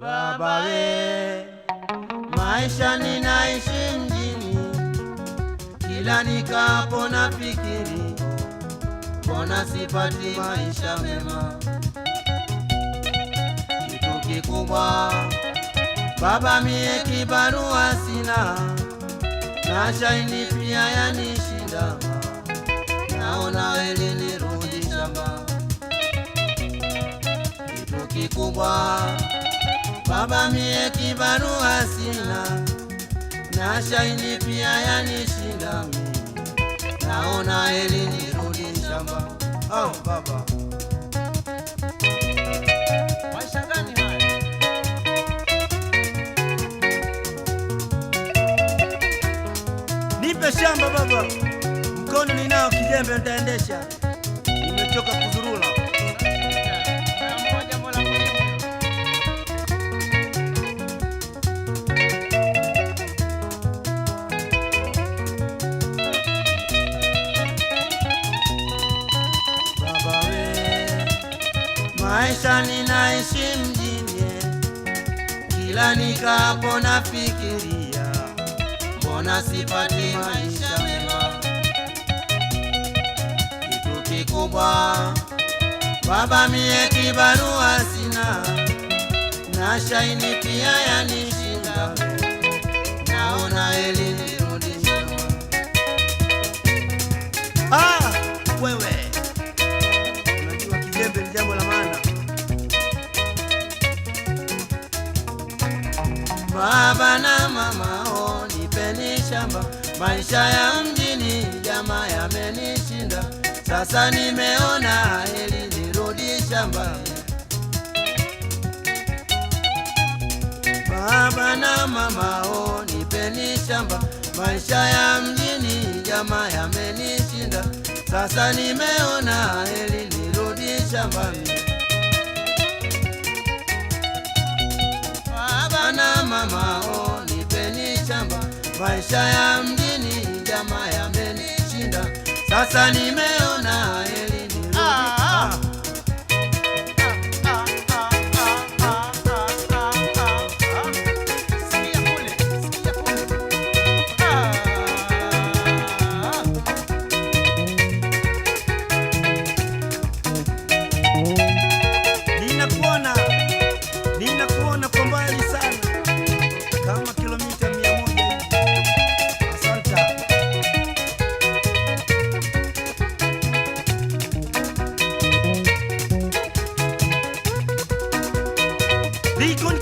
Baba we, maisha ninaishi mjini, kila nikapo nafikiri, mbona sipati maisha mema? Kitu kikubwa baba, mie kibarua sina, na shaini pia yanishinda, naona heri nirudi shamba. Kitu kikubwa baba, mie kibarua sina, na shaini pia yanishinda, naona heri nirudi shamba. Oh baba, maisha gani haya? Nipe shamba baba, mkono ninao, kijembe nitaendesha, nimechoka kuzurula. Maisha ninaishi mjini, kila nikapo nafikiria, mbona sipati maisha mema? Kitu kikubwa baba, mie kibarua sina, na shaini pia yanishinda, naona heri nirudi shamba. Wewe unajua kijembe ni jambo la maana. Baba na mama, oh, nipeni shamba, maisha ya mjini jamaa yamenishinda, sasa nimeona heri nirudi shamba. Baba na mama, oh, nipeni shamba, maisha ya mjini jamaa yamenishinda, sasa nimeona heri nirudi shamba. Baba na mama, oh, nipeni shamba, maisha ya mjini jamaa yamenishinda, sasa nimeona heri nirudi. Ninakuona kwa mbali sana, kama kilomita 100. Asante. Likon